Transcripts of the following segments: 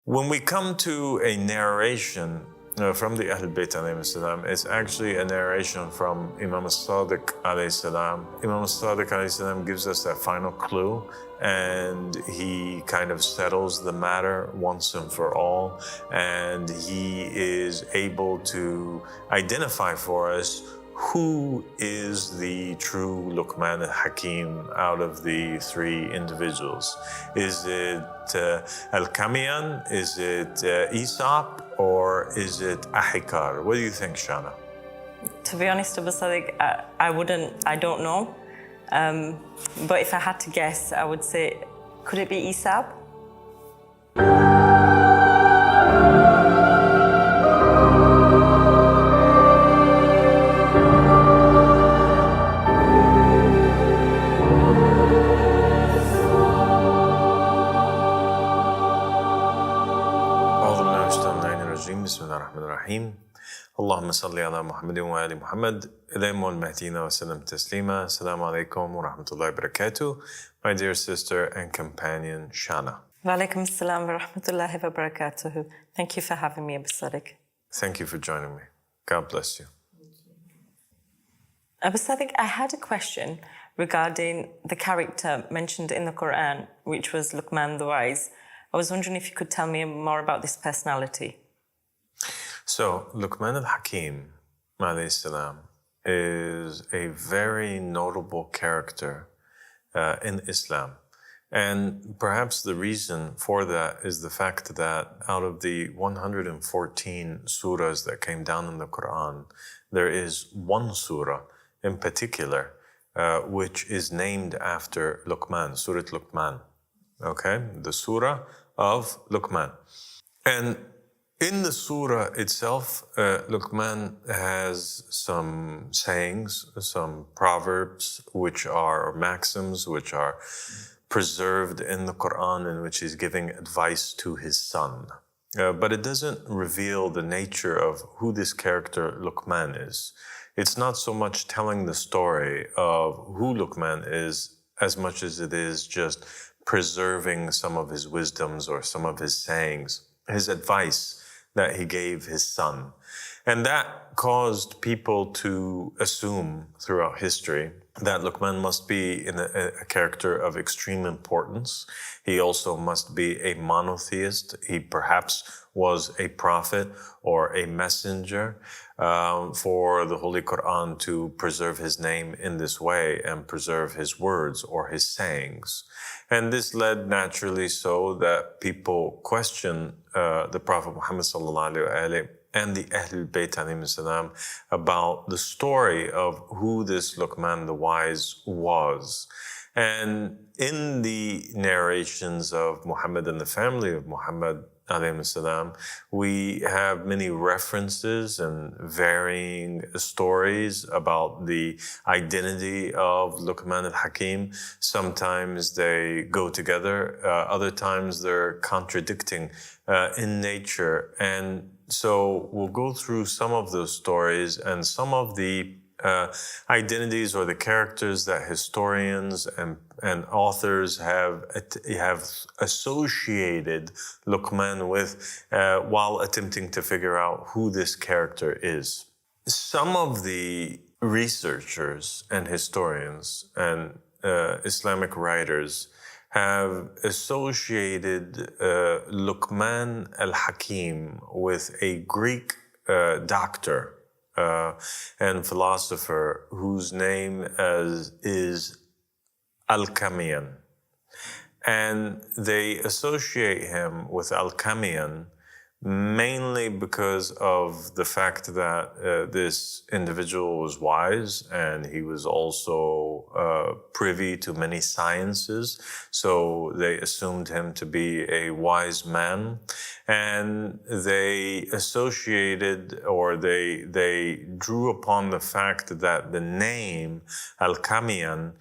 When we come to a narration from the Ahl Bayt alayhi salam, it's actually a narration from Imam Sadiq alayhi salam. Imam Sadiq alayhi salam gives us that final clue, and he kind of settles the matter once and for all, and he is able to identify for us who is the true Luqman Al Hakim out of the three individuals. Is it Al-Chameona? Is it Aesopa? Or is it Akhikarja? What do you think, Shana? To be honest, Abu Sadiq, I don't know. But if I had to guess, I would say, could it be Aesopa? Bismillahirrahmanirrahim. Allahumma salli ala Muhammadin wa ali Muhammad. Ilayhim wal mahtina wa sallam taslima. Assalamu alaikum wa rahmatullahi wa barakatuh. My dear sister and companion, Shana. Wa alaikum assalam wa rahmatullahi wa barakatuh. Thank you for having me, Abu Sadiq. Thank you for joining me. God bless you. Abu Sadiq, I had a question regarding the character mentioned in the Quran, which was Luqman the Wise. I was wondering if you could tell me more about this personality. So, Luqman Al Hakim alayhi salam is a very notable character in Islam. And perhaps the reason for that is the fact that out of the 114 surahs that came down in the Quran, there is one surah in particular which is named after Luqman, Surah Luqman. Okay? The surah of Luqman. And in the surah itself, Luqman has some sayings, some proverbs, which are maxims, which are preserved in the Quran, in which he's giving advice to his son. But it doesn't reveal the nature of who this character Luqman is. It's not so much telling the story of who Luqman is, as much as it is just preserving some of his wisdoms or some of his sayings, his advice that he gave his son. And that caused people to assume throughout history that Luqman must be a character of extreme importance. He also must be a monotheist. He perhaps was a prophet or a messenger for the Holy Quran to preserve his name in this way and preserve his words or his sayings. And this led naturally so that people question the Prophet Muhammad sallallahu alaihi wasallam and the Ahl Bayt alayhi salam about the story of who this Luqman the Wise was. And in the narrations of Muhammad and the family of Muhammad alayhi salam, we have many references and varying stories about the identity of Luqman Al Hakim. Sometimes they go together, other times they're contradicting in nature. And so we'll go through some of those stories and some of the identities or the characters that historians and authors have associated Luqman with while attempting to figure out who this character is. Some of the researchers and historians and Islamic writers have associated Luqman Al Hakim with a Greek doctor and philosopher whose name is Al-Chameona. And they associate him with Al-Chameona mainly because of the fact that this individual was wise and he was also privy to many sciences. So they assumed him to be a wise man. And they associated or they drew upon the fact that the name Al-Chameona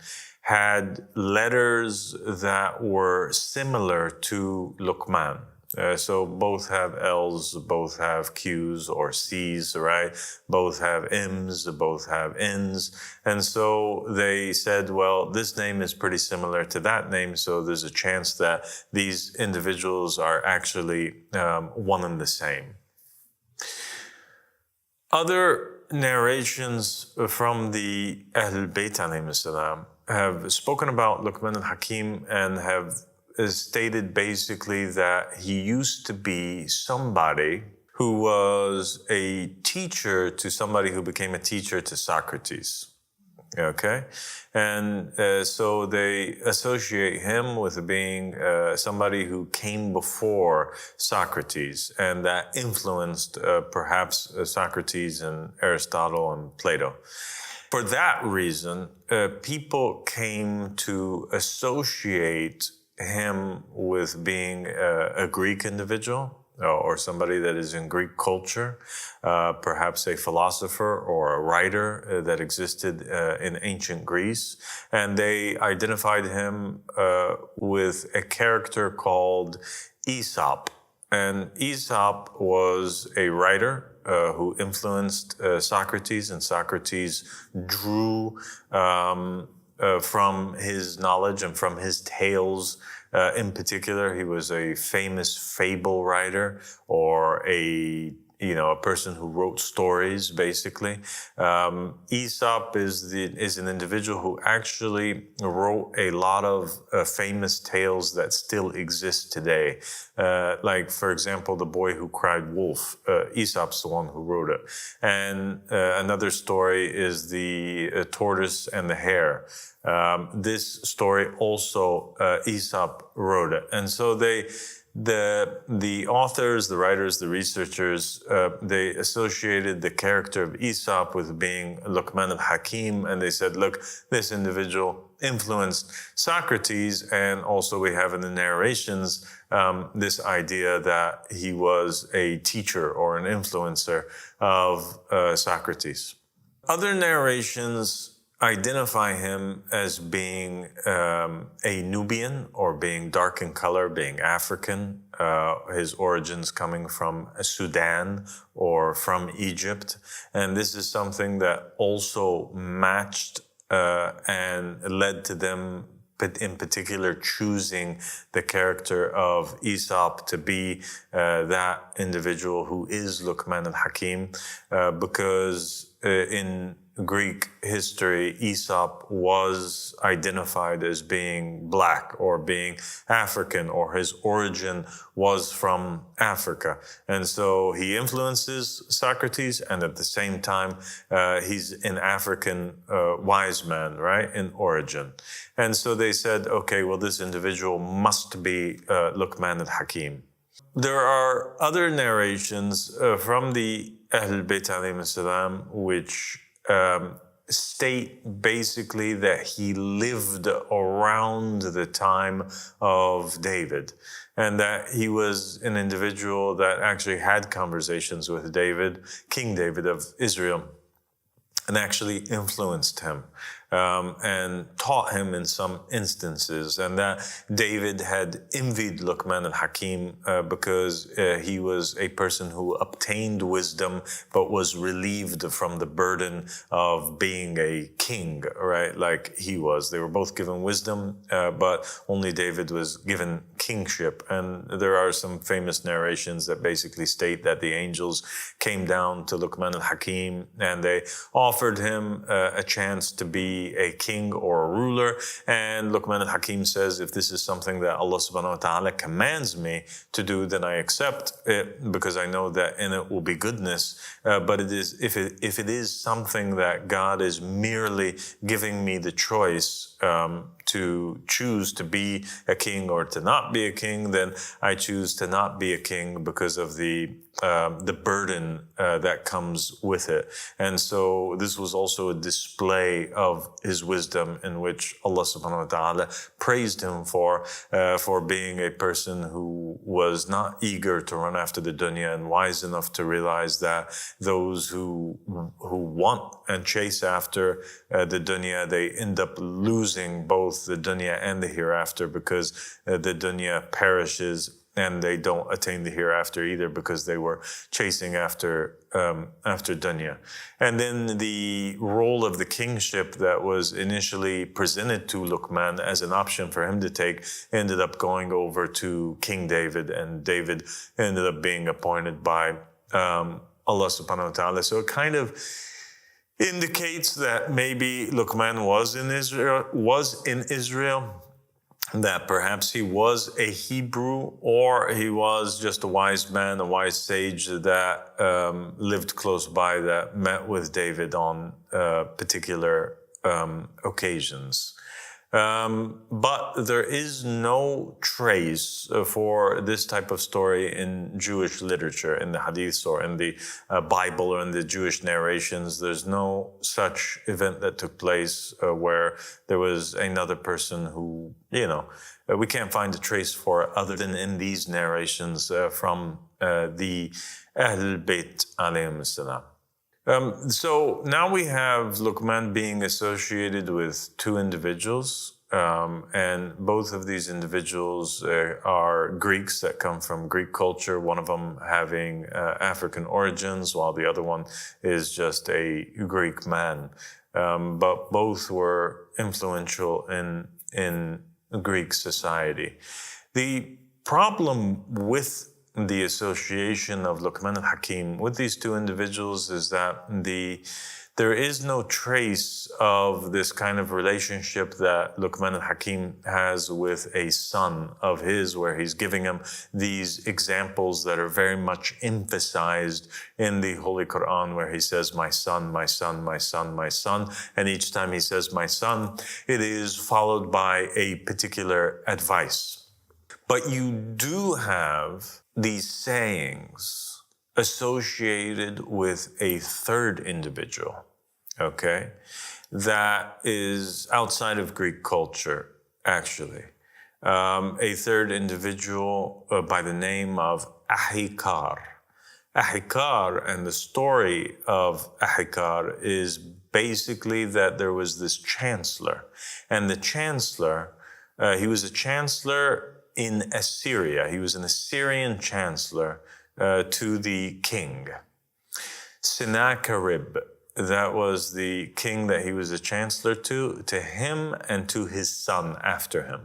had letters that were similar to Luqman. So both have L's, both have Q's or C's, right? Both have M's, both have N's. And so they said, well, this name is pretty similar to that name, so there's a chance that these individuals are actually one and the same. Other narrations from the Ahlul Bayt alayhim salam have spoken about Luqman Al Hakim and have stated basically that he used to be somebody who was a teacher to somebody who became a teacher to Socrates. Okay? And so they associate him with being somebody who came before Socrates and that influenced perhaps Socrates and Aristotle and Plato. For that reason, people came to associate him with being a Greek individual or somebody that is in Greek culture, perhaps a philosopher or a writer that existed in ancient Greece. And they identified him with a character called Aesop. And Aesop was a writer who influenced Socrates, and Socrates drew from his knowledge and from his tales. In particular, he was a famous fable writer or a person who wrote stories, basically. Aesop is an individual who actually wrote a lot of famous tales that still exist today. Like, for example, The Boy Who Cried Wolf. Aesop's the one who wrote it. And another story is The Tortoise and the Hare. This story also, Aesop wrote it. And so the authors, the writers, the researchers, they associated the character of Aesop with being Luqman Al Hakim, and they said, look, this individual influenced Socrates, and also we have in the narrations this idea that he was a teacher or an influencer of Socrates. Other narrations identify him as being a Nubian or being dark in color, being African, his origins coming from Sudan or from Egypt. And this is something that also matched and led to them in particular choosing the character of Aesop to be that individual who is Luqman Al Hakim, because in Greek history, Aesop was identified as being black or being African, or his origin was from Africa. And so he influences Socrates, and at the same time, he's an African wise man, right, in origin. And so they said, okay, well, this individual must be Luqman Al Hakim. There are other narrations from the Ahlul Bayt alayhim salam which state basically that he lived around the time of David, and that he was an individual that actually had conversations with David, King David of Israel, and actually influenced him and taught him in some instances, and that David had envied Luqman Al Hakim because he was a person who obtained wisdom but was relieved from the burden of being a king, right, like he was. They were both given wisdom, but only David was given kingship. And there are some famous narrations that basically state that the angels came down to Luqman Al Hakim and they offered him a chance to be a king or a ruler. And Luqman Al Hakim says, if this is something that Allah subhanahu wa ta'ala commands me to do, then I accept it, because I know that in it will be goodness. But it is, if it is something that God is merely giving me the choice to choose to be a king or to not be a king, then I choose to not be a king because of the burden that comes with it. And so this was also a display of his wisdom, in which Allah subhanahu wa ta'ala praised him for being a person who was not eager to run after the dunya and wise enough to realize that those who want and chase after the dunya, they end up losing both the dunya and the hereafter, because the dunya perishes and they don't attain the hereafter either because they were chasing after dunya. And then the role of the kingship that was initially presented to Luqman as an option for him to take ended up going over to King David, and David ended up being appointed by Allah subhanahu wa ta'ala. So it kind of indicates that maybe Luqman was in Israel, that perhaps he was a Hebrew, or he was just a wise man, a wise sage that lived close by, that met with David on particular occasions. But there is no trace for this type of story in Jewish literature, in the hadiths or in the Bible or in the Jewish narrations. There's no such event that took place where there was another person who, we can't find a trace for other than in these narrations from the Ahl Bayt alayhim salam. So now we have Luqman being associated with two individuals, and both of these individuals are Greeks that come from Greek culture, one of them having African origins, while the other one is just a Greek man. But both were influential in Greek society. The problem with the association of Luqman Al Hakim with these two individuals is that there is no trace of this kind of relationship that Luqman Al Hakim has with a son of his, where he's giving him these examples that are very much emphasized in the Holy Quran, where he says, my son, my son, my son, my son. And each time he says, my son, it is followed by a particular advice. But you do have these sayings associated with a third individual, okay, that is outside of Greek culture, actually. A third individual by the name of Akhikarja. Akhikarja, and the story of Akhikarja is basically that there was this chancellor, and the chancellor, he was a chancellor in Assyria. He was an Assyrian chancellor to the king. Sennacherib, that was the king that he was a chancellor to him and to his son after him.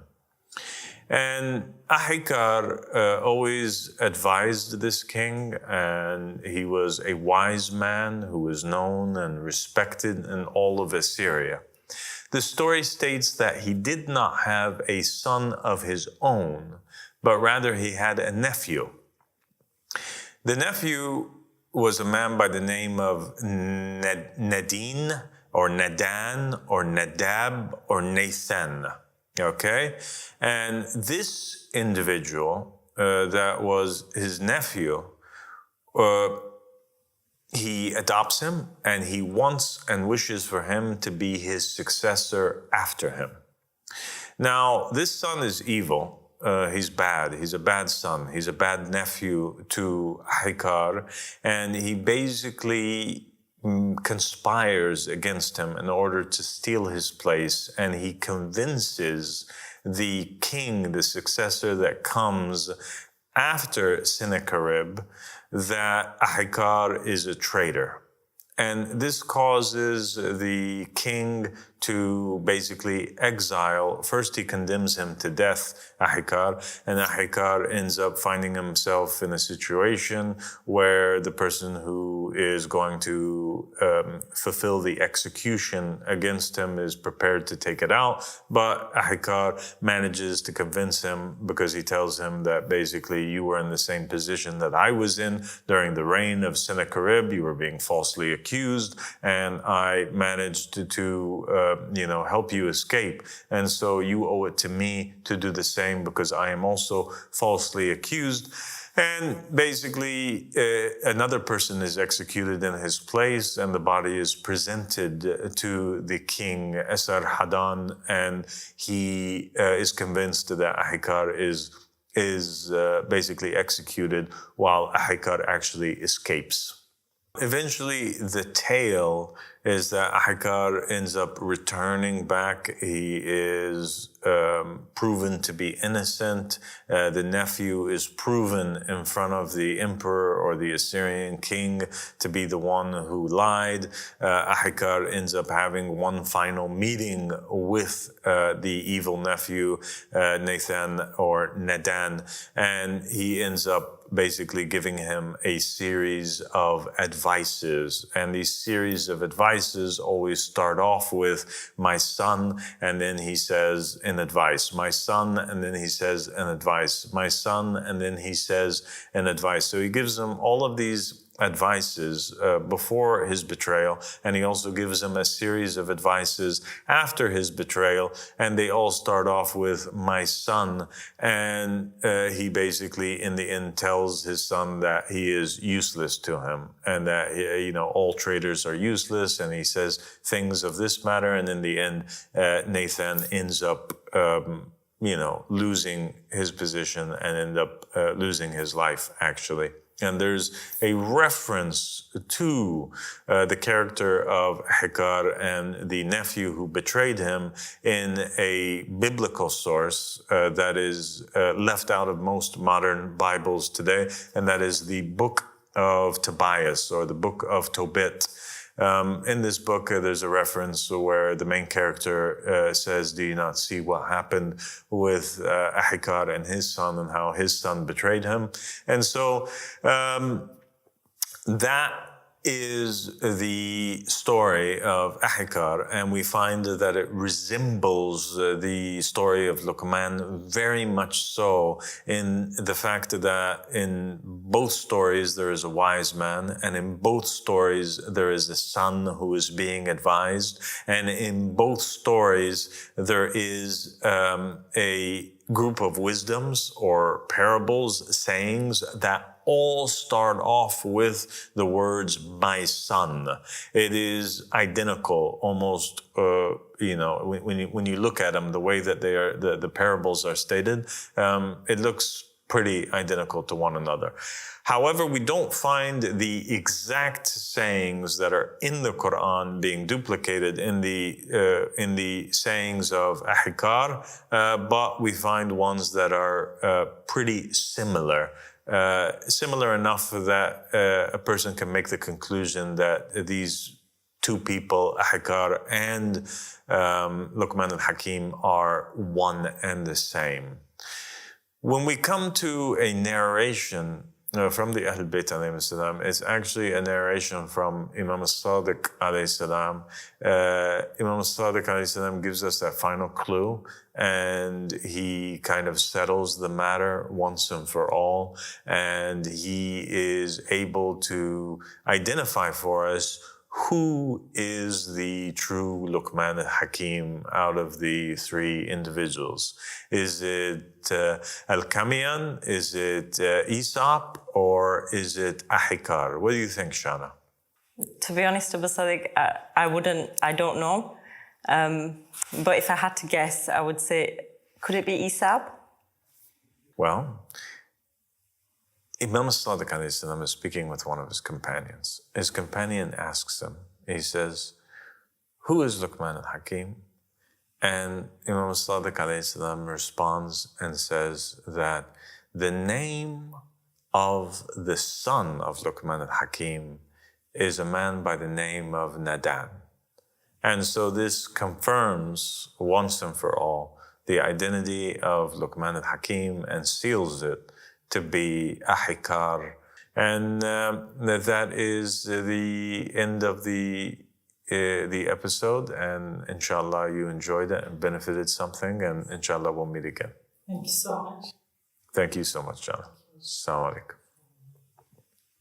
And Akhikarja always advised this king, and he was a wise man who was known and respected in all of Assyria. The story states that he did not have a son of his own, but rather he had a nephew. The nephew was a man by the name of Nadine, or Nadan, or Nadab, or Nathan. Okay? And this individual that was his nephew, he adopts him, and he wants and wishes for him to be his successor after him. Now, this son is evil. He's bad. He's a bad son. He's a bad nephew to Akhikarja, and he basically conspires against him in order to steal his place, and he convinces the king, the successor that comes after Sennacherib, that Akhikarja is a traitor. And this causes the king to basically exile. First, he condemns him to death, Akhikarja, and Akhikarja ends up finding himself in a situation where the person who is going to fulfill the execution against him is prepared to take it out. But Akhikarja manages to convince him, because he tells him that basically you were in the same position that I was in during the reign of Sennacherib. You were being falsely accused, and I managed to help you escape. And so you owe it to me to do the same, because I am also falsely accused. And basically, another person is executed in his place, and the body is presented to the king, Esarhaddon, and he is convinced that Akhikarja is basically executed, while Akhikarja actually escapes. Eventually, the tale is that Akhikarja ends up returning back. He is proven to be innocent. The nephew is proven in front of the emperor or the Assyrian king to be the one who lied. Akhikarja ends up having one final meeting with the evil nephew, Nathan or Nadan, and he ends up basically giving him a series of advices. And these series of advices always start off with, my son, and then he says an advice, my son, and then he says an advice, my son, and then he says an advice. So he gives him all of these advices before his betrayal, and he also gives him a series of advices after his betrayal, and they all start off with my son, and he basically in the end tells his son that he is useless to him, and that all traitors are useless, and he says things of this matter, and in the end Nathan ends up losing his position and end up losing his life, actually. And there's a reference to the character of Akhikarja and the nephew who betrayed him in a biblical source that is left out of most modern Bibles today, and that is the book of Tobias, or the book of Tobit. In this book, there's a reference where the main character says, do you not see what happened with Akhikarja and his son, and how his son betrayed him? And so that is the story of Akhikarja, and we find that it resembles the story of Luqman very much so, in the fact that in both stories there is a wise man, and in both stories there is a son who is being advised, and in both stories there is a group of wisdoms or parables, sayings that all start off with the words, my son. It is identical, almost, when you look at them, the way that they are, the parables are stated, it looks pretty identical to one another. However, we don't find the exact sayings that are in the Quran being duplicated in the sayings of Akhikarja, but we find ones that are pretty similar. Similar enough that a person can make the conclusion that these two people, Akhikarja and Luqman Al Hakim, are one and the same. When we come to a narration from the Ahl Bayt alayhi salam, it's actually a narration from Imam Sadiq alayhi salam. Imam Sadiq alayhi salam gives us that final clue, and he kind of settles the matter once and for all, and he is able to identify for us who is the true Luqman Al Hakim out of the three individuals. Is it Al-Chameona? Is it Aesopa? Or is it Akhikarja? What do you think, Shana? To be honest, Abu Sadiq, I don't know. But if I had to guess, I would say, could it be Aesopa? Well, Imam Sadiq alayhi salam is speaking with one of his companions. His companion asks him, he says, who is Luqman Al Hakim? And Imam Sadiq alayhi salam responds and says that the name of the son of Luqman Al Hakim is a man by the name of Nadan. And so this confirms once and for all the identity of Luqman Al Hakim and seals it to be Akhikarja. And that is the end of the episode, and inshallah you enjoyed it and benefited something, and inshallah we'll meet again. Thank you so much. Thank you so much, John. Assalamu alaikum.